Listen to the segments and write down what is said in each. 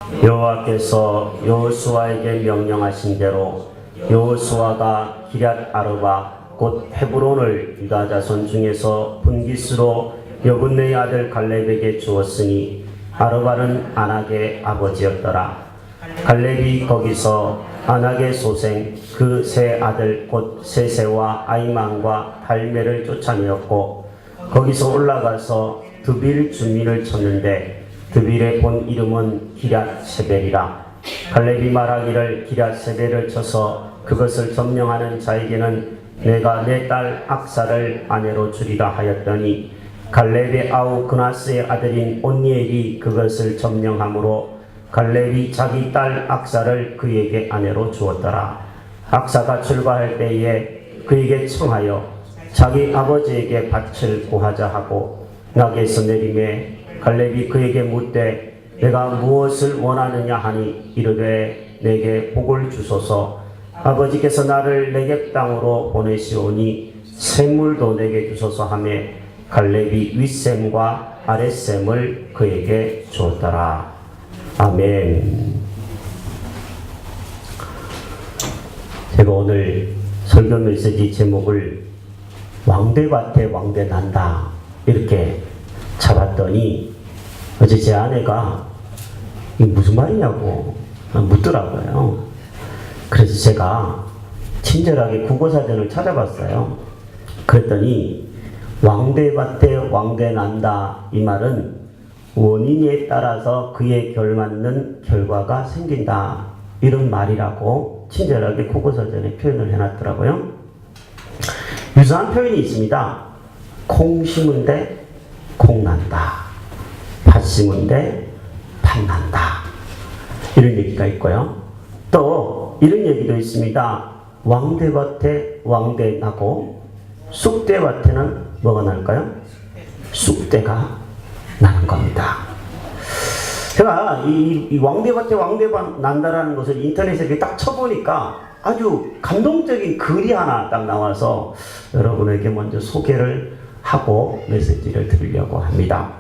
여호와께서 여호수아에게 명령하신 대로 여호수아가 기럇 아르바 곧 헤브론을 유다 자손 중에서 분깃으로 여분네의 아들 갈렙에게 주었으니 아르바는 아낙의 아버지였더라. 갈렙이 거기서 아낙의 소생 그 세 아들 곧 세세와 아이만과 달메를 쫓아내었고 거기서 올라가서 드빌 주민을 쳤는데 드빌의 본 이름은 기럇 세벨이라. 갈렙이 말하기를 기럇 세벨을 쳐서 그것을 점령하는 자에게는 내가 내 딸 악사를 아내로 주리라 하였더니 갈렙의 아우 그나스의 아들인 온니엘이 그것을 점령함으로 갈렙이 자기 딸 악사를 그에게 아내로 주었더라. 악사가 출가할 때에 그에게 청하여 자기 아버지에게 밭을 구하자 하고 낙에서 내림에 갈렙이 그에게 묻되 내가 무엇을 원하느냐 하니 이르되 내게 복을 주소서. 아버지께서 나를 내게 땅으로 보내시오니 샘물도 내게 주소서 하며 갈렙이 윗샘과 아랫샘을 그에게 주었더라. 아멘. 제가 오늘 설교 메시지 제목을 왕대밭에 왕대 난다 이렇게 잡았더니 어제 제 아내가 이게 무슨 말이냐고 묻더라고요. 그래서 제가 친절하게 국어사전을 찾아봤어요. 그랬더니 왕대밭에 왕대 난다 이 말은 원인에 따라서 그에 걸맞는 결과가 생긴다 이런 말이라고 친절하게 국어사전에 표현을 해놨더라고요. 유사한 표현이 있습니다. 콩 심은 데 콩 난다. 팥 심은 데 팥 난다. 이런 얘기가 있고요. 또 이런 얘기도 있습니다. 왕대밭에 왕대 나고 쑥대밭에는 뭐가 날까요? 쑥대가 나는 겁니다. 제가 이 왕대밭에 왕대밭 난다라는 것을 인터넷에 이렇게 딱 쳐보니까 아주 감동적인 글이 하나 딱 나와서 여러분에게 먼저 소개를 하고 메시지를 드리려고 합니다.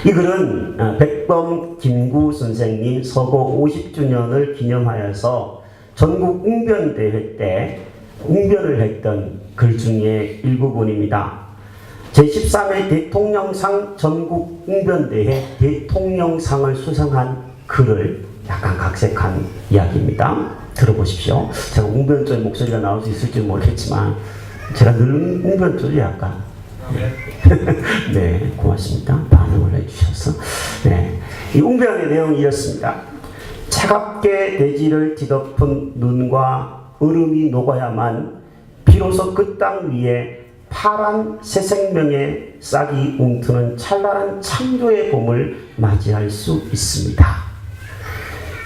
이 글은 백범 김구 선생님 서거 50주년을 기념하여서 전국 웅변대회 때 웅변을 했던 글 중에 일부분입니다. 제13회 대통령상 전국 웅변대회 대통령상을 수상한 글을 약간 각색한 이야기입니다. 들어보십시오. 제가 웅변 쪽의 목소리가 나올 수 있을지 모르겠지만 제가 늘 웅변 쪽이 약간 네, 고맙습니다. 반응을 해주셔서. 네, 이 웅변의 내용이 이렇습니다. 차갑게 대지를 뒤덮은 눈과 얼음이 녹아야만 비로소 그 땅 위에 파란 새 생명의 싹이 움트는 찬란한 창조의 봄을 맞이할 수 있습니다.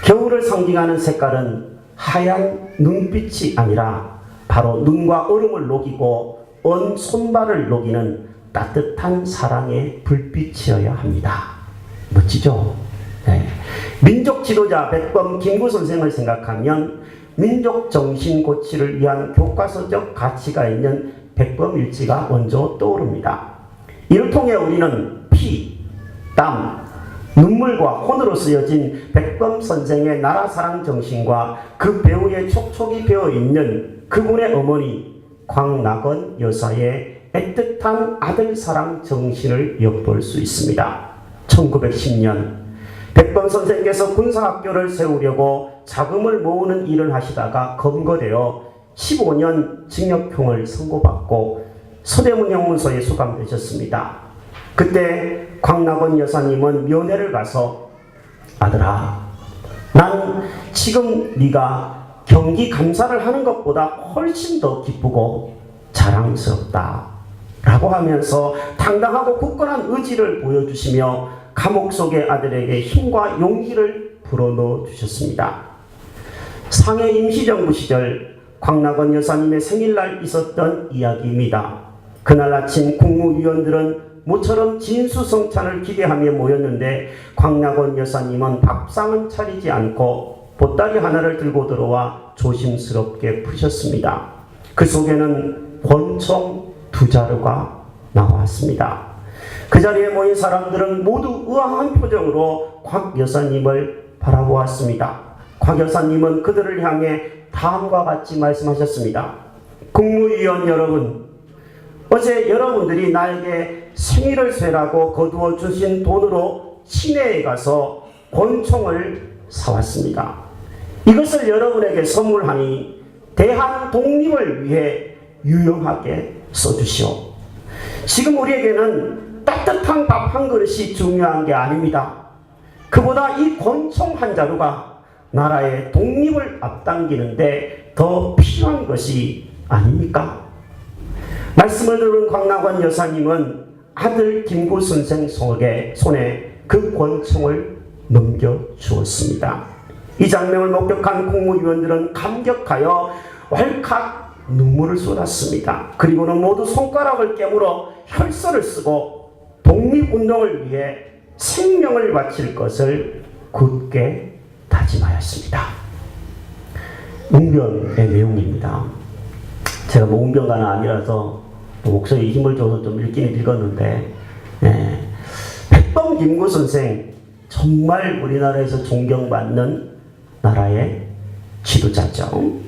겨울을 상징하는 색깔은 하얀 눈빛이 아니라 바로 눈과 얼음을 녹이고 언 손발을 녹이는 따뜻한 사랑의 불빛이어야 합니다. 멋지죠? 네. 민족 지도자 백범 김구 선생을 생각하면 민족 정신 고취를 위한 교과서적 가치가 있는 백범일지가 먼저 떠오릅니다. 이를 통해 우리는 피, 땀, 눈물과 혼으로 쓰여진 백범 선생의 나라사랑 정신과 그 배우의 촉촉이 배어있는 그분의 어머니 광낙원 여사의 애틋한 아들사랑 정신을 엿볼 수 있습니다. 1910년 백범 선생께서 군사학교를 세우려고 자금을 모으는 일을 하시다가 검거되어 15년 징역형을 선고받고 서대문 형무소에 수감되셨습니다. 그때 광낙원 여사님은 면회를 가서 아들아, 난 지금 네가 경기 감사를 하는 것보다 훨씬 더 기쁘고 자랑스럽다 라고 하면서 당당하고 굳건한 의지를 보여주시며 감옥 속의 아들에게 힘과 용기를 불어넣어 주셨습니다. 상해 임시정부 시절 광낙원 여사님의 생일날 있었던 이야기입니다. 그날 아침 국무위원들은 모처럼 진수성찬을 기대하며 모였는데 광낙원 여사님은 밥상은 차리지 않고 보따리 하나를 들고 들어와 조심스럽게 푸셨습니다. 그 속에는 권총 2자루가 나왔습니다. 그 자리에 모인 사람들은 모두 의아한 표정으로 곽 여사님을 바라보았습니다. 곽 여사님은 그들을 향해 다음과 같이 말씀하셨습니다. 국무위원 여러분, 어제 여러분들이 나에게 생일을 쇠라고 거두어 주신 돈으로 시내에 가서 권총을 사왔습니다. 이것을 여러분에게 선물하니 대한 독립을 위해 유용하게 써주시오. 지금 우리에게는 따뜻한 밥 한 그릇이 중요한 게 아닙니다. 그보다 이 권총 한 자루가 나라의 독립을 앞당기는데 더 필요한 것이 아닙니까? 말씀을 들은 광락원 여사님은 아들 김구 선생 손에 그 권총을 넘겨주었습니다. 이 장면을 목격한 국무위원들은 감격하여 왈칵 눈물을 쏟았습니다. 그리고는 모두 손가락을 깨물어 혈서를 쓰고 독립운동을 위해 생명을 바칠 것을 굳게 다짐하였습니다. 웅변의 내용입니다. 제가 뭐 웅변가는 아니라서 목소리에 힘을 줘서 좀 읽기는 읽었는데, 백범 김구 선생 정말 우리나라에서 존경받는 나라의 지도자죠.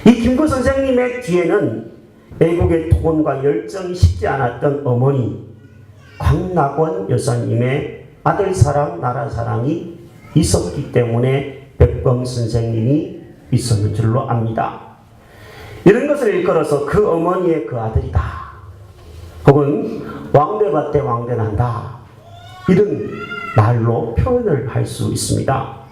이 김구 선생님의 뒤에는 애국의 토건과 열정이 식지 않았던 어머니 광락원 여사님의 아들 사랑, 나라 사랑이 있었기 때문에 백범 선생님이 있었는 줄로 압니다. 이런 것을 일컬어서 그 어머니의 그 아들이다, 혹은 왕대밭에 왕대난다, 이런 말로 표현을 할 수 있습니다.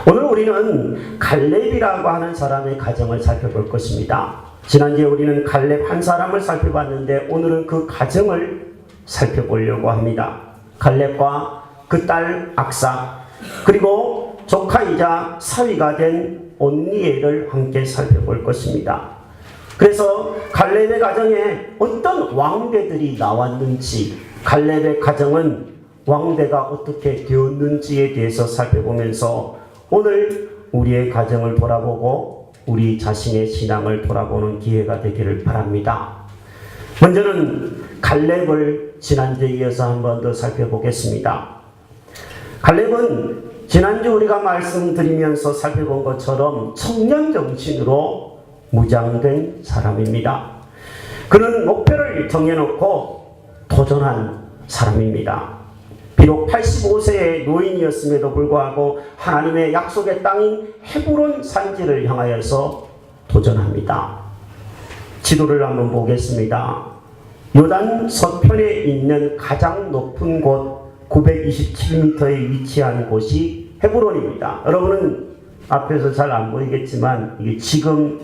오늘 우리는 갈렙이라고 하는 사람의 가정을 살펴볼 것입니다. 지난주에 우리는 갈렙 한 사람을 살펴봤는데 오늘은 그 가정을 살펴보려고 합니다. 갈렙과 그 딸 악사, 그리고 조카이자 사위가 된 온니엘을 함께 살펴볼 것입니다. 그래서 갈렙의 가정에 어떤 왕대들이 나왔는지, 갈렙의 가정은 왕대가 어떻게 되었는지에 대해서 살펴보면서 오늘 우리의 가정을 돌아보고 우리 자신의 신앙을 돌아보는 기회가 되기를 바랍니다. 먼저는 갈렙을 지난주에 이어서 한 번 더 살펴보겠습니다. 갈렙은 지난주 우리가 말씀드리면서 살펴본 것처럼 청년 정신으로 무장된 사람입니다. 그는 목표를 정해놓고 도전한 사람입니다. 비록 85세의 노인이었음에도 불구하고 하나님의 약속의 땅인 헤브론 산지를 향하여서 도전합니다. 지도를 한번 보겠습니다. 요단 서편에 있는 가장 높은 곳 927m에 위치한 곳이 헤브론입니다. 여러분은 앞에서 잘 안 보이겠지만 이게 지금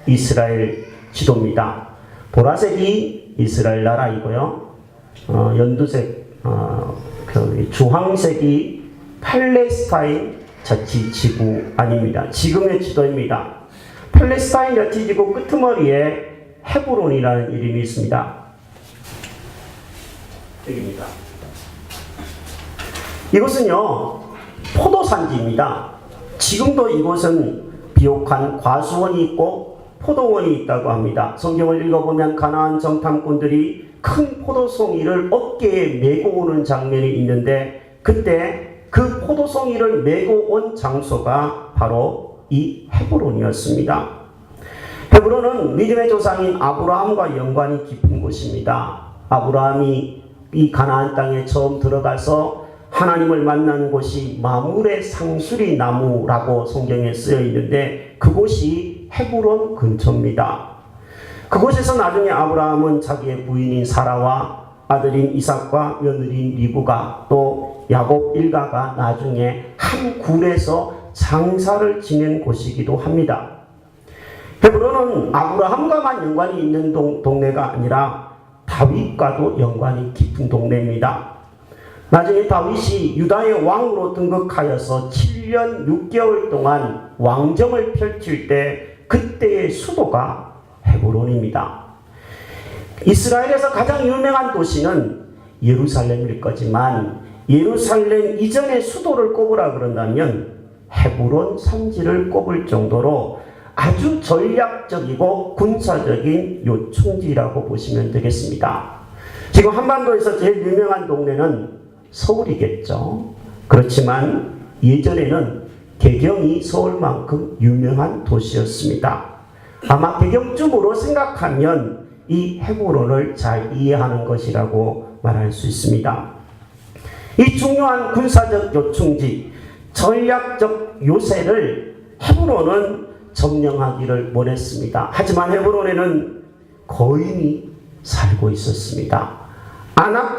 이스라엘 지도입니다. 보라색이 이스라엘 나라이고요. 연두색, 주황색이 팔레스타인 자치지구 아닙니다. 지금의 지도입니다. 팔레스타인 자치지구 끄트머리에 헤브론이라는 이름이 있습니다. 여기입니다. 이곳은요, 포도산지입니다. 지금도 이곳은 비옥한 과수원이 있고 포도원이 있다고 합니다. 성경을 읽어보면 가나안 정탐꾼들이 큰 포도송이를 어깨에 메고 오는 장면이 있는데, 그때 그 포도송이를 메고 온 장소가 바로 이 헤브론이었습니다. 헤브론은 믿음의 조상인 아브라함과 연관이 깊은 곳입니다. 아브라함이 이 가나안 땅에 처음 들어가서 하나님을 만난 곳이 마물의 상수리 나무라고 성경에 쓰여 있는데 그곳이 헤브론 근처입니다. 그곳에서 나중에 아브라함은 자기의 부인인 사라와 아들인 이삭과 며느리인 리브가 또 야곱 일가가 나중에 한 굴에서 장사를 지낸 곳이기도 합니다. 헤브론은 아브라함과만 연관이 있는 동네가 아니라 다윗과도 연관이 깊은 동네입니다. 나중에 다윗이 유다의 왕으로 등극하여서 7년 6개월 동안 왕정을 펼칠 때 그때의 수도가 헤브론입니다. 이스라엘에서 가장 유명한 도시는 예루살렘일 거지만 예루살렘 이전의 수도를 꼽으라 그런다면 헤브론 산지를 꼽을 정도로 아주 전략적이고 군사적인 요충지라고 보시면 되겠습니다. 지금 한반도에서 제일 유명한 동네는 서울이겠죠. 그렇지만 예전에는 개경이 서울만큼 유명한 도시였습니다. 아마 개경쯤으로 생각하면 이 헤브론을 잘 이해하는 것이라고 말할 수 있습니다. 이 중요한 군사적 요충지, 전략적 요새를 헤브론은 점령하기를 원했습니다. 하지만 헤브론에는 거인이 살고 있었습니다. 아낙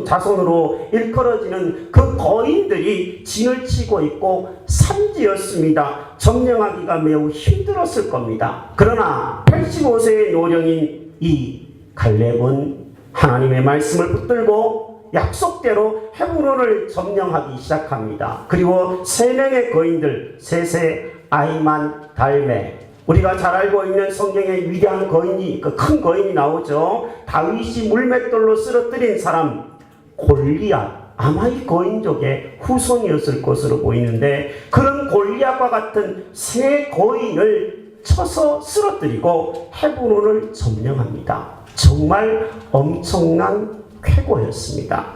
자손으로 일컬어지는 그 거인들이 진을 치고 있고 산지였습니다. 점령하기가 매우 힘들었을 겁니다. 그러나 85세의 노령인 이 갈렙은 하나님의 말씀을 붙들고 약속대로 헤브론을 점령하기 시작합니다. 그리고 3명의 거인들, 세세, 아이만, 달메, 우리가 잘 알고 있는 성경의 위대한 거인이, 그 큰 거인이 나오죠. 다윗이 물맷돌로 쓰러뜨린 사람 골리앗, 아마 이 거인족의 후손이었을 것으로 보이는데, 그런 골리앗과 같은 3 거인을 쳐서 쓰러뜨리고 헤브론을 점령합니다. 정말 엄청난 쾌거였습니다.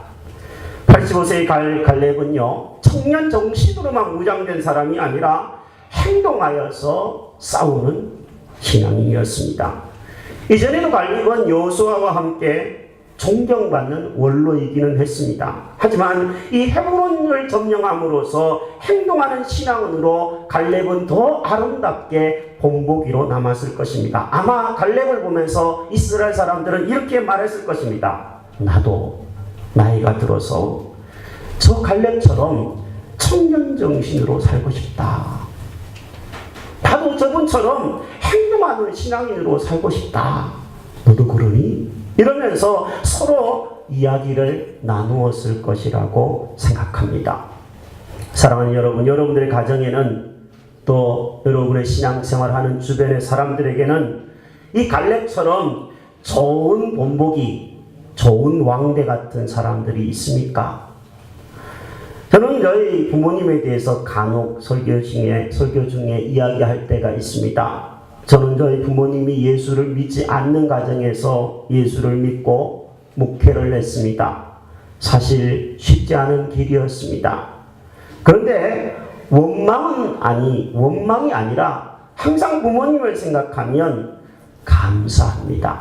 85세의 갈렙은요, 청년 정신으로만 무장된 사람이 아니라 행동하여서 싸우는 신앙인이었습니다. 이전에도 갈렙은 여호수아와 함께 존경받는 원로이기는 했습니다. 하지만 이 헤브론을 점령함으로써 행동하는 신앙으로 갈렙은 더 아름답게 본보기로 남았을 것입니다. 아마 갈렙을 보면서 이스라엘 사람들은 이렇게 말했을 것입니다. 나도 나이가 들어서 저 갈렙처럼 청년 정신으로 살고 싶다. 나도 저분처럼 행동하는 신앙인으로 살고 싶다. 너도 그러니? 이러면서 서로 이야기를 나누었을 것이라고 생각합니다. 사랑하는 여러분, 여러분들의 가정에는 또 여러분의 신앙생활하는 주변의 사람들에게는 이 갈렙처럼 좋은 본보기, 좋은 왕대 같은 사람들이 있습니까? 저는 저희 부모님에 대해서 간혹 설교 중에 이야기할 때가 있습니다. 저는 저희 부모님이 예수를 믿지 않는 가정에서 예수를 믿고 목회를 했습니다. 사실 쉽지 않은 길이었습니다. 그런데 원망이 아니라 항상 부모님을 생각하면 감사합니다.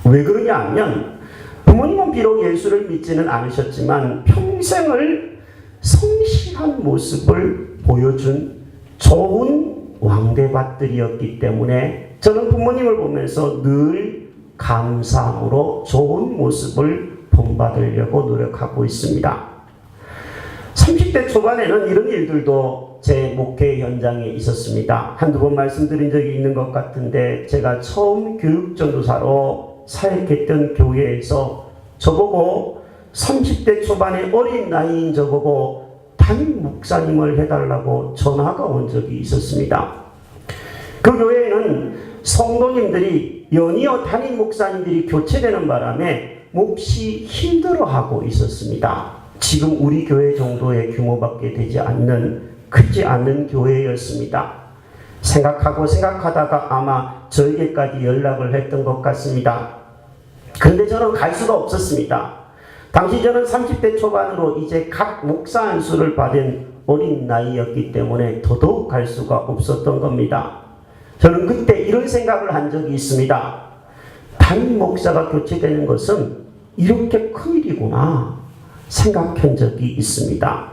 왜 그러냐 하면 부모님은 비록 예수를 믿지는 않으셨지만 평생을 성실한 모습을 보여준 좋은 왕대밭들이었기 때문에 저는 부모님을 보면서 늘 감사함으로 좋은 모습을 본받으려고 노력하고 있습니다. 30대 초반에는 이런 일들도 제 목회 현장에 있었습니다. 한두 번 말씀드린 적이 있는 것 같은데, 제가 처음 교육전도사로 사역했던 교회에서 저보고 30대 초반의 어린 나이인 저보고 담임 목사님을 해달라고 전화가 온 적이 있었습니다. 그 교회에는 성도님들이 연이어 담임 목사님들이 교체되는 바람에 몹시 힘들어하고 있었습니다. 지금 우리 교회 정도의 규모밖에 되지 않는, 크지 않은 교회였습니다. 생각하다가 아마 저에게까지 연락을 했던 것 같습니다. 그런데 저는 갈 수가 없었습니다. 당시 저는 30대 초반으로 이제 각 목사 안수를 받은 어린 나이였기 때문에 더더욱 갈 수가 없었던 겁니다. 저는 그때 이런 생각을 한 적이 있습니다. 담임 목사가 교체되는 것은 이렇게 큰 일이구나 생각한 적이 있습니다.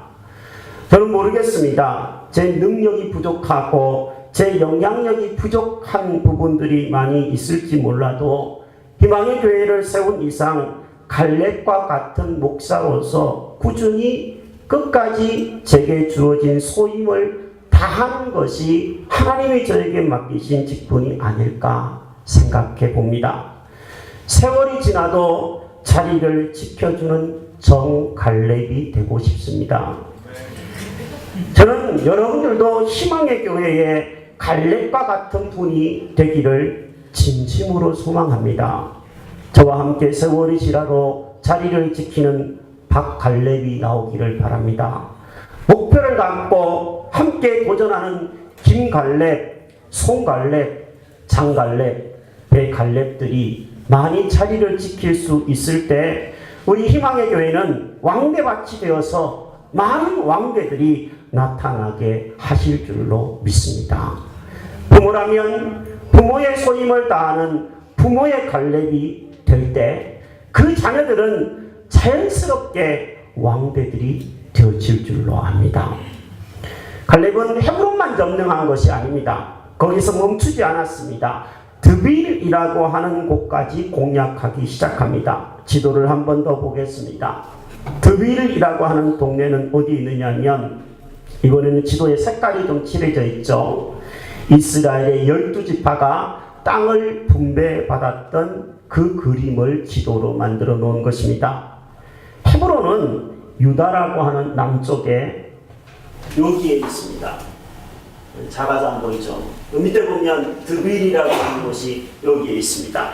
저는 모르겠습니다. 제 능력이 부족하고 제 영향력이 부족한 부분들이 많이 있을지 몰라도 희망의 교회를 세운 이상 갈렙과 같은 목사로서 꾸준히 끝까지 제게 주어진 소임을 다하는 것이 하나님이 저에게 맡기신 직분이 아닐까 생각해 봅니다. 세월이 지나도 자리를 지켜주는 정갈렙이 되고 싶습니다. 저는 여러분들도 희망의 교회에 갈렙과 같은 분이 되기를 진심으로 소망합니다. 저와 함께 세월이 지나도 자리를 지키는 박갈렙이 나오기를 바랍니다. 목표를 갖고 함께 도전하는 김갈렙, 송갈렙, 장갈렙, 배갈렙들이 많이 자리를 지킬 수 있을 때 우리 희망의 교회는 왕대밭이 되어서 많은 왕대들이 나타나게 하실 줄로 믿습니다. 부모라면 부모의 소임을 다하는 부모의 갈렙이 될 때 그 자녀들은 자연스럽게 왕대들이 되어질 줄로 압니다. 갈렙은 헤브론만 점령한 것이 아닙니다. 거기서 멈추지 않았습니다. 드빌이라고 하는 곳까지 공략하기 시작합니다. 지도를 한 번 더 보겠습니다. 드빌이라고 하는 동네는 어디 있느냐면, 이번에는 지도에 색깔이 좀 칠해져 있죠. 이스라엘의 12지파가 땅을 분배받았던 그 그림을 지도로 만들어 놓은 것입니다. 헤브론은 유다라고 하는 남쪽에 여기에 있습니다. 작아서 안 보이죠? 밑에 보면 드빌이라고 하는 곳이 여기에 있습니다.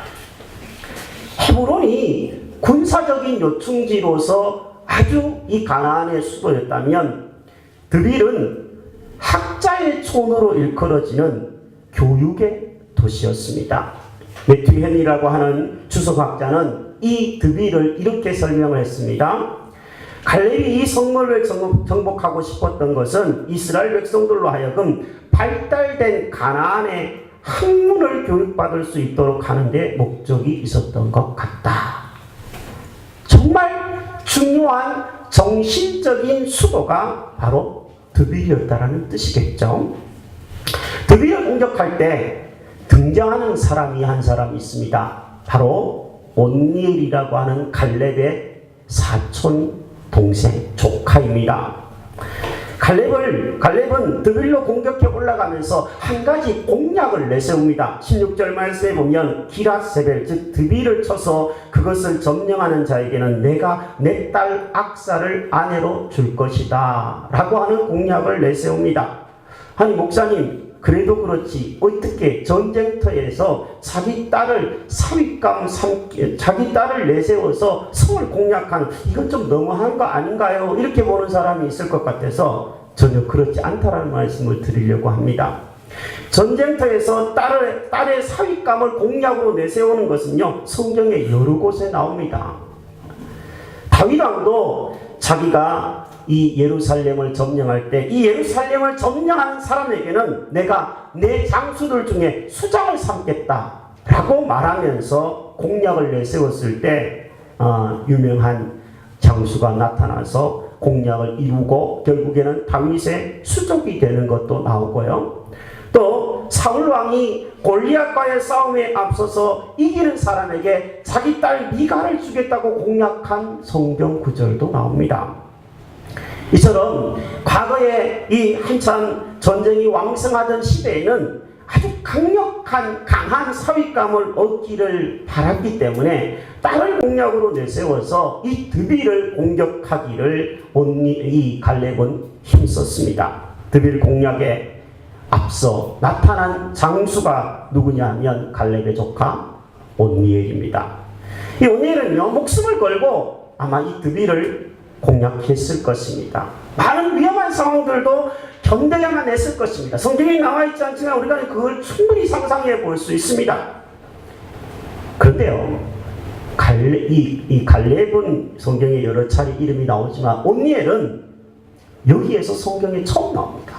헤브론이 군사적인 요충지로서 아주 이 가나안의 수도였다면, 드빌은 학자의 촌으로 일컬어지는 교육의 도시였습니다. 매튜 헨리라고 하는 주석학자는 이 드빌을 이렇게 설명을 했습니다. 갈렙이 이 성문을 정복하고 싶었던 것은 이스라엘 백성들로 하여금 발달된 가나안의 학문을 교육받을 수 있도록 하는 데 목적이 있었던 것 같다. 정말 중요한 정신적인 수도가 바로 드빌이었다라는 뜻이겠죠. 드빌을 공격할 때 등장하는 사람이 한 사람이 있습니다. 바로 온니엘이라고 하는 갈렙의 사촌 동생 조카입니다. 갈렙은 드빌로 공격해 올라가면서 한 가지 공약을 내세웁니다. 16절 말씀에 보면 기라세벨 즉 드빌을 쳐서 그것을 점령하는 자에게는 내가 내 딸 악사를 아내로 줄 것이다 라고 하는 공약을 내세웁니다. 아니 목사님, 그래도 그렇지 어떻게 전쟁터에서 자기 딸을 자기 딸을 내세워서 성을 공략하는, 이건 좀 너무한 거 아닌가요? 이렇게 보는 사람이 있을 것 같아서 전혀 그렇지 않다라는 말씀을 드리려고 합니다. 전쟁터에서 딸의 사윗감을 공약으로 내세우는 것은요, 성경에 여러 곳에 나옵니다. 다윗 왕도 자기가 이 예루살렘을 점령할 때 이 예루살렘을 점령하는 사람에게는 내가 내 장수들 중에 수장을 삼겠다 라고 말하면서 공약을 내세웠을 때 유명한 장수가 나타나서 공약을 이루고 결국에는 다윗의 수족이 되는 것도 나오고요. 또 사울왕이 골리앗과의 싸움에 앞서서 이기는 사람에게 자기 딸 미갈을 주겠다고 공약한 성경 구절도 나옵니다. 이처럼 과거에 이 한참 전쟁이 왕성하던 시대에는 아주 강한 사윗감을 얻기를 바랐기 때문에 딸을 공약으로 내세워서 이 드빌을 공격하기를 이 갈렙은 힘썼습니다. 드빌 공략에 앞서 나타난 장수가 누구냐 하면 갈렙의 조카 온니엘입니다. 이 온니엘은요, 목숨을 걸고 아마 이 드빌을 공략했을 것입니다. 많은 위험한 상황들도 견뎌야만 했을 것입니다. 성경에 나와 있지 않지만 우리가 그걸 충분히 상상해 볼 수 있습니다. 그런데요, 이 갈렙은 성경에 여러 차례 이름이 나오지만 온니엘은 여기에서 성경에 처음 나옵니다.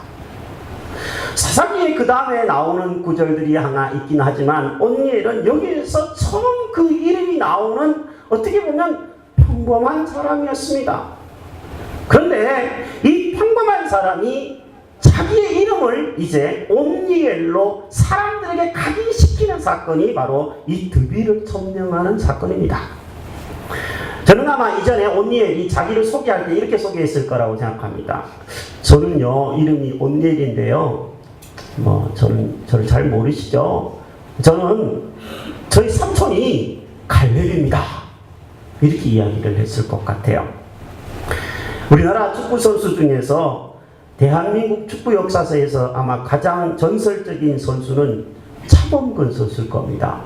사사기에 그 다음에 나오는 구절들이 하나 있긴 하지만 온니엘은 여기에서 처음 그 이름이 나오는, 어떻게 보면 평범한 사람이었습니다. 그런데 이 평범한 사람이 자기의 이름을 이제 온니엘로 사람들에게 각인시키는 사건이 바로 이 드빌을 점령하는 사건입니다. 저는 아마 이전에 온니엘이 자기를 소개할 때 이렇게 소개했을 거라고 생각합니다. 저는요, 이름이 온니엘인데요, 저를 잘 모르시죠? 저는 저희 삼촌이 갈렙입니다. 이렇게 이야기를 했을 것 같아요. 우리나라 축구 선수 중에서 대한민국 축구 역사에서 아마 가장 전설적인 선수는 차범근 선수일 겁니다.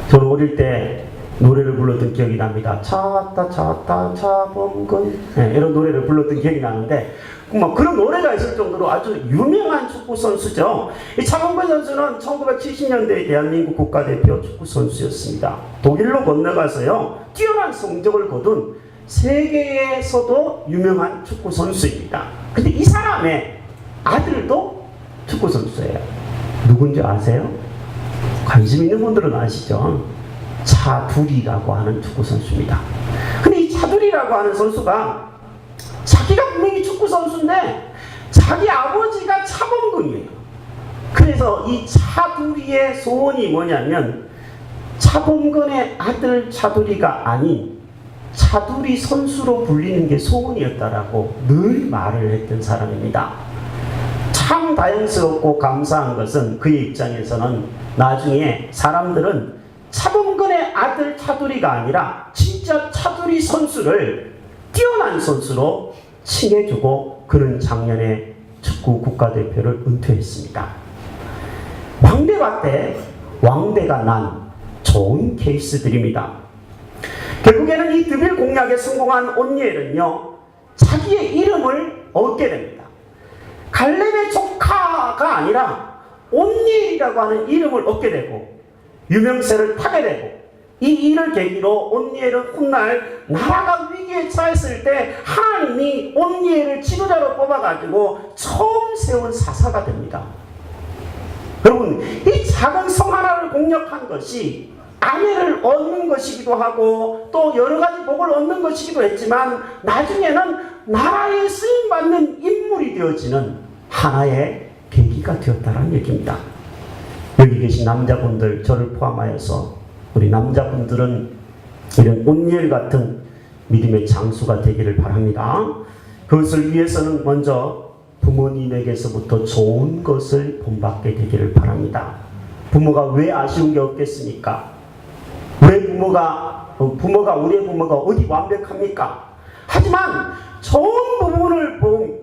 저는 어릴 때 노래를 불렀던 기억이 납니다. 차왔다 차왔다 차범근, 네, 이런 노래를 불렀던 기억이 나는데 뭐 그런 노래가 있을 정도로 아주 유명한 축구 선수죠. 이 차범근 선수는 1970년대 대한민국 국가대표 축구 선수였습니다. 독일로 건너가서요 뛰어난 성적을 거둔 세계에서도 유명한 축구 선수입니다. 근데 이 사람의 아들도 축구 선수예요. 누군지 아세요? 관심 있는 분들은 아시죠? 차두리라고 하는 축구 선수입니다. 근데 이 차두리라고 하는 선수가 자기가 분명히 축구 선수인데 자기 아버지가 차범근이에요. 그래서 이 차두리의 소원이 뭐냐면 차범근의 아들 차두리가 아닌 차두리 선수로 불리는 게 소원이었다라고 늘 말을 했던 사람입니다. 참 다행스럽고 감사한 것은 그의 입장에서는 나중에 사람들은 차범근의 아들 차두리가 아니라 진짜 차두리 선수를 뛰어난 선수로 칭해주고 그는 작년에 축구 국가대표를 은퇴했습니다. 왕대가 때 왕대가 난 좋은 케이스들입니다. 결국에는 이 드빌 공략에 성공한 온니엘은요 자기의 이름을 얻게 됩니다. 갈렙의 조카가 아니라 온니엘이라고 하는 이름을 얻게 되고 유명세를 타게 되고 이 일을 계기로 온니엘은 훗날 나라가 위기에 처했을 때 하나님이 온니엘을 지도자로 뽑아가지고 처음 세운 사사가 됩니다. 여러분 이 작은 성 하나를 공략한 것이 아내를 얻는 것이기도 하고 또 여러가지 복을 얻는 것이기도 했지만 나중에는 나라에 쓰임받는 인물이 되어지는 하나의 계기가 되었다는 얘기입니다. 여기 계신 남자분들 저를 포함하여서 우리 남자분들은 이런 온니엘 같은 믿음의 장수가 되기를 바랍니다. 그것을 위해서는 먼저 부모님에게서부터 좋은 것을 본받게 되기를 바랍니다. 부모가 왜 아쉬운 게 없겠습니까? 왜 부모가 우리의 부모가 어디 완벽합니까? 하지만 좋은 부분을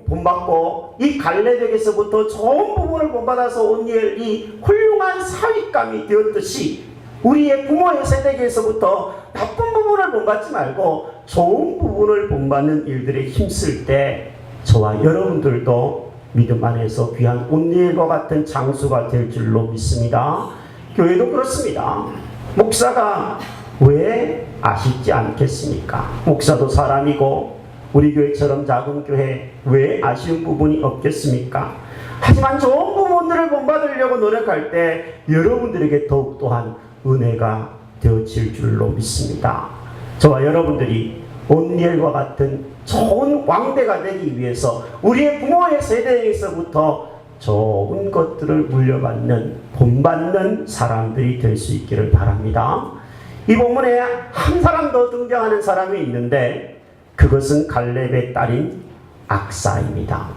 본받고 이 갈렙에게서부터 좋은 부분을 본받아서 온니엘이 훌륭한 사윗감이 되었듯이 우리의 부모의 세대에게서부터 나쁜 부분을 본받지 말고 좋은 부분을 본받는 일들에 힘쓸 때 저와 여러분들도 믿음 안에서 귀한 온니엘과 같은 장수가 될 줄로 믿습니다. 교회도 그렇습니다. 목사가 왜 아쉽지 않겠습니까? 목사도 사람이고 우리 교회처럼 작은 교회 왜 아쉬운 부분이 없겠습니까? 하지만 좋은 부분들을 본받으려고 노력할 때 여러분들에게 더욱 또한 은혜가 되어질 줄로 믿습니다. 저와 여러분들이 온니엘과 같은 좋은 왕대가 되기 위해서 우리의 부모의 세대에서부터 좋은 것들을 물려받는 본받는 사람들이 될 수 있기를 바랍니다. 이 본문에 한 사람 더 등장하는 사람이 있는데 그것은 갈렙의 딸인 악사입니다.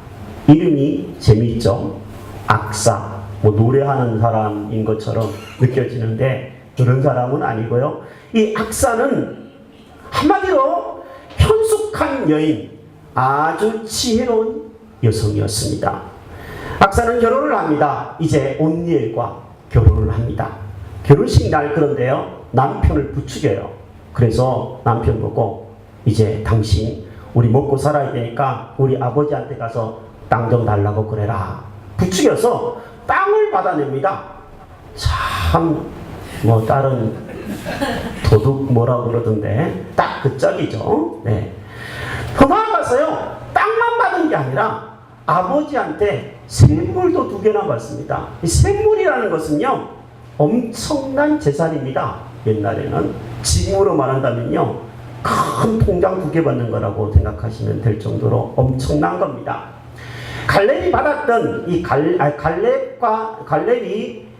이름이 재미있죠? 악사, 노래하는 사람인 것처럼 느껴지는데 그런 사람은 아니고요. 이 악사는 한마디로 현숙한 여인, 아주 지혜로운 여성이었습니다. 악사는 결혼을 합니다. 이제 온니엘과 결혼을 합니다. 결혼식 날 그런데요 남편을 부추겨요. 그래서 남편 보고 이제 당신 우리 먹고 살아야 되니까 우리 아버지한테 가서 땅 좀 달라고 그래라. 부추겨서 땅을 받아냅니다. 참 다른 도둑 뭐라고 그러던데 딱 그 짝이죠. 네. 더 나아가서요 땅만 받은 게 아니라 아버지한테 샘물도 2개나 받습니다. 이 샘물이라는 것은요 엄청난 재산입니다. 옛날에는 지금으로 말한다면요 큰 통장 2개 받는 거라고 생각하시면 될 정도로 엄청난 겁니다. 갈렙이 받았던 이 갈렙이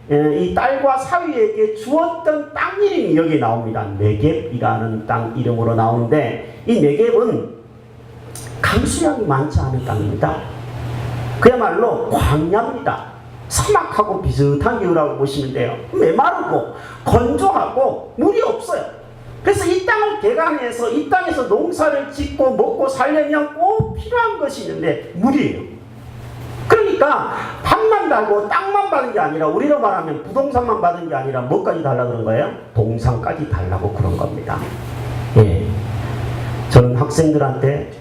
이 딸과 사위에게 주었던 땅 이름이 여기 나옵니다. 네겝이라는 땅 이름으로 나오는데 이 네겝은 강수량이 많지 않은 땅입니다. 그야말로 광야입니다. 사막하고 비슷한 기후라고 보시면 돼요. 메마르고 건조하고 물이 없어요. 그래서 이 땅을 개간해서 이 땅에서 농사를 짓고 먹고 살려면 꼭 필요한 것이 있는데 물이에요. 그러니 그러니까 밭만 달고 땅만 받은 게 아니라 우리로 말하면 부동산만 받은 게 아니라 뭐까지 달라 그런 거예요? 동상까지 달라고 그런 겁니다. 예. 저는 학생들한테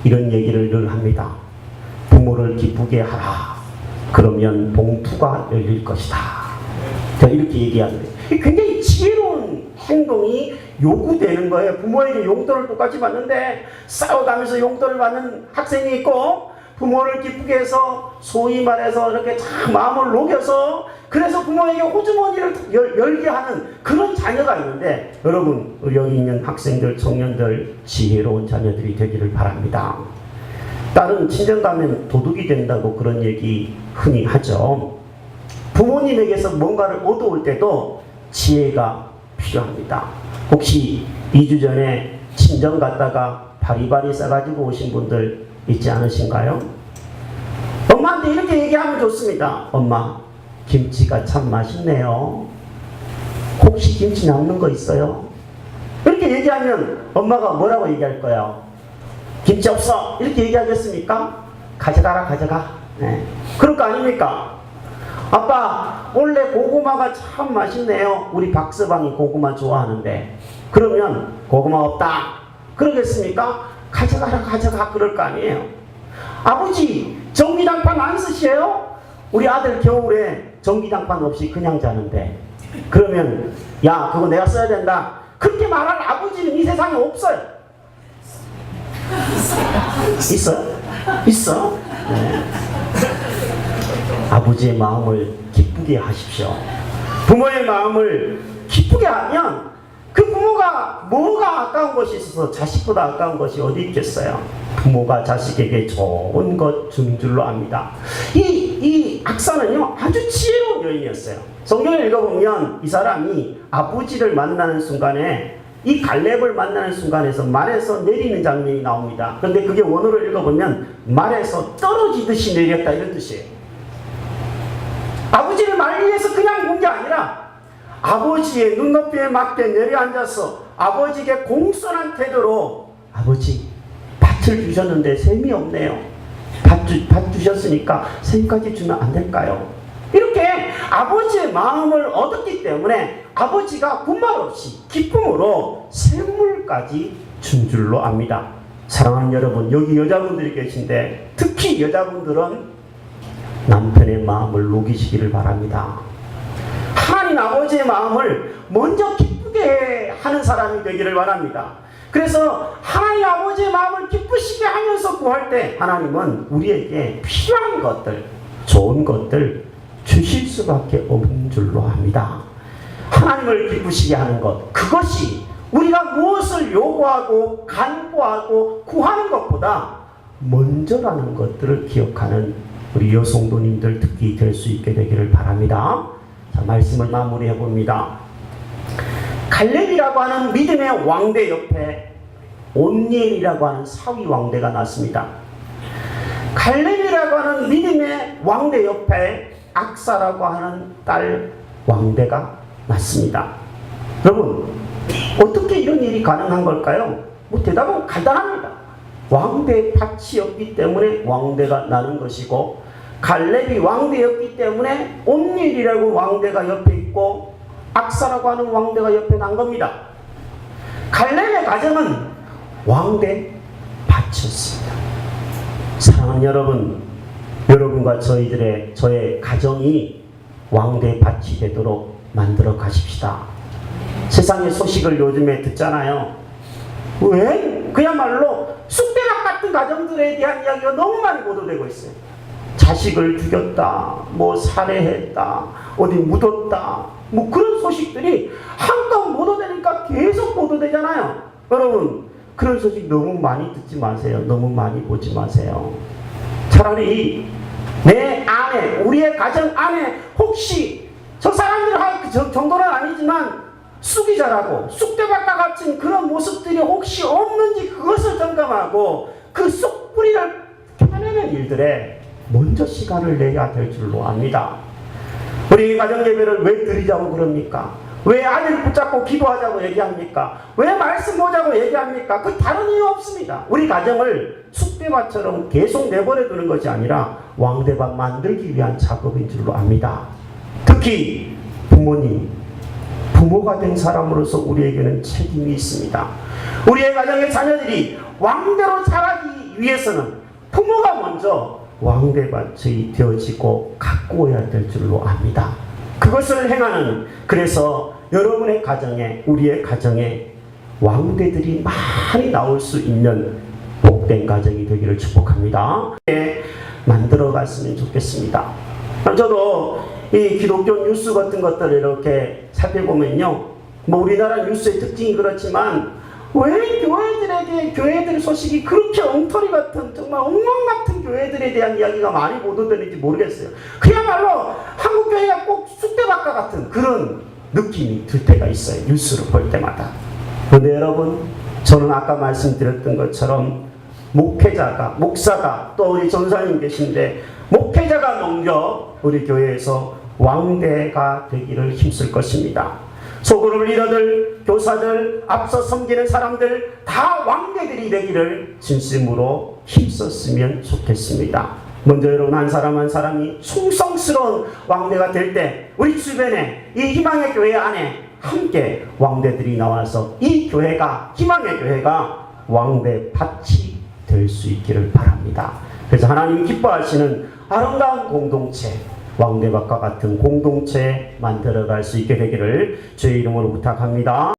이런 얘기를 늘 합니다. 부모를 기쁘게 하라. 그러면 봉투가 열릴 것이다. 제가 이렇게 얘기하는데 굉장히 지혜로운 행동이 요구되는 거예요. 부모에게 용돈을 똑같이 받는데 싸워가면서 용돈을 받는 학생이 있고 부모를 기쁘게 해서 소위 말해서 이렇게 참 마음을 녹여서 그래서 부모에게 호주머니를 열게 하는 그런 자녀가 있는데 여러분 여기 있는 학생들 청년들 지혜로운 자녀들이 되기를 바랍니다. 딸은 친정 가면 도둑이 된다고 그런 얘기 흔히 하죠. 부모님에게서 뭔가를 얻어올 때도 지혜가 필요합니다. 혹시 2주 전에 친정 갔다가 바리바리 싸가지고 오신 분들 있지 않으신가요? 엄마한테 이렇게 얘기하면 좋습니다. 엄마, 김치가 참 맛있네요. 혹시 김치 남는 거 있어요? 이렇게 얘기하면 엄마가 뭐라고 얘기할 거예요? 김치 없어! 이렇게 얘기하겠습니까? 가져가라 가져가. 네. 그럴 거 아닙니까? 아빠, 원래 고구마가 참 맛있네요. 우리 박서방이 고구마 좋아하는데. 그러면 고구마 없다. 그러겠습니까? 가져가라 가져가. 그럴 거 아니에요. 아버지, 전기장판 안 쓰세요? 우리 아들 겨울에 전기장판 없이 그냥 자는데. 그러면 야, 그거 내가 써야 된다. 그렇게 말할 아버지는 이 세상에 없어요. 있어요? 있어? 네. 아버지의 마음을 기쁘게 하십시오. 부모의 마음을 기쁘게 하면 그 부모가 뭐가 아까운 것이 있어서 자식보다 아까운 것이 어디 있겠어요. 부모가 자식에게 좋은 것 준 줄로 압니다. 이 악사는요 아주 지혜로운 여인이었어요. 성경을 읽어보면 이 사람이 아버지를 만나는 순간에 이 갈렙을 만나는 순간에서 말에서 내리는 장면이 나옵니다. 그런데 그게 원어를 읽어보면 말에서 떨어지듯이 내렸다 이런 뜻이에요. 아버지를 말 위해서 그냥 본 게 아니라 아버지의 눈높이에 맞게 내려앉아서 아버지에게 공손한 태도로 아버지 밭을 주셨는데 셈이 없네요. 밭 주셨으니까 셈까지 주면 안 될까요? 이렇게 아버지의 마음을 얻었기 때문에 아버지가 군말 없이 기쁨으로 샘물까지 준 줄로 압니다. 사랑하는 여러분, 여기 여자분들이 계신데 특히 여자분들은 남편의 마음을 녹이시기를 바랍니다. 하나님 아버지의 마음을 먼저 기쁘게 하는 사람이 되기를 바랍니다. 그래서 하나님 아버지의 마음을 기쁘시게 하면서 구할 때 하나님은 우리에게 필요한 것들, 좋은 것들 주실 수밖에 없는 줄로 압니다. 하나님을 기쁘시게 하는 것, 그것이 우리가 무엇을 요구하고 간구하고 구하는 것보다 먼저라는 것들을 기억하는 우리 여성도님들 특히 될 수 있게 되기를 바랍니다. 자, 말씀을 마무리해 봅니다. 갈렙이라고 하는 믿음의 왕대 옆에 온니엘이라고 하는 사위 왕대가 났습니다. 갈렙이라고 하는 믿음의 왕대 옆에 악사라고 하는 딸 왕대가 났습니다. 여러분, 어떻게 이런 일이 가능한 걸까요? 대답은 간단합니다. 왕대의 밭이 없기 때문에 왕대가 나는 것이고 갈렙이 왕대였기 때문에 온니엘이라고 왕대가 옆에 있고 악사라고 하는 왕대가 옆에 난 겁니다. 갈렙의 가정은 왕대 밭이었습니다. 사랑하는 여러분, 여러분과 저의 가정이 왕대 밭이 되도록 만들어 가십시다. 세상의 소식을 요즘에 듣잖아요. 왜? 그야말로 쑥대밭 같은 가정들에 대한 이야기가 너무 많이 보도되고 있어요. 자식을 죽였다, 살해했다, 어디 묻었다, 그런 소식들이 한껏 보도되니까 계속 보도되잖아요. 여러분, 그런 소식 너무 많이 듣지 마세요. 너무 많이 보지 마세요. 차라리 내 안에, 우리의 가정 안에 혹시 저 사람들 할 정도는 아니지만 쑥이 자라고 쑥대밭과 같은 그런 모습들이 혹시 없는지 그것을 점검하고 그 쑥뿌리를 펴내는 일들에 먼저 시간을 내야 될 줄로 압니다. 우리 가정예배를 왜 드리자고 그럽니까? 왜 아들 붙잡고 기도하자고 얘기합니까? 왜 말씀 보자고 얘기합니까? 그 다른 이유 없습니다. 우리 가정을 쑥대밭처럼 계속 내버려 두는 것이 아니라 왕대밭 만들기 위한 작업인 줄로 압니다. 특히 부모님, 부모가 된 사람으로서 우리에게는 책임이 있습니다. 우리의 가정의 자녀들이 왕대로 자라기 위해서는 부모가 먼저 왕대밭이 되어지고 가꾸어야 될 줄로 압니다. 그것을 행하는, 그래서 여러분의 가정에, 우리의 가정에 왕대들이 많이 나올 수 있는 복된 가정이 되기를 축복합니다. 만들어 갔으면 좋겠습니다. 저도 이 기독교 뉴스 같은 것들을 이렇게 살펴보면요, 뭐 우리나라 뉴스의 특징이 그렇지만 왜 교회들 소식이 그렇게 엉터리 같은, 정말 엉망 같은 교회들에 대한 이야기가 많이 보도되는지 모르겠어요. 그야말로 한국 교회가 꼭 쑥대밭과 같은 그런 느낌이 들 때가 있어요, 뉴스를 볼 때마다. 그런데 여러분, 저는 아까 말씀드렸던 것처럼 목회자가, 목사가, 또 우리 전사님 계신데 목회자가 먼저 우리 교회에서 왕대가 되기를 힘쓸 것입니다. 소그룹 리더들, 교사들, 앞서 섬기는 사람들 다 왕대들이 되기를 진심으로 힘썼으면 좋겠습니다. 먼저 여러분 한 사람 한 사람이 충성스러운 왕대가 될 때 우리 주변에 이 희망의 교회 안에 함께 왕대들이 나와서 이 교회가, 희망의 교회가 왕대 밭이 될 수 있기를 바랍니다. 그래서 하나님 기뻐하시는 아름다운 공동체, 왕대밭과 같은 공동체 만들어갈 수 있게 되기를 주의 이름으로 부탁합니다.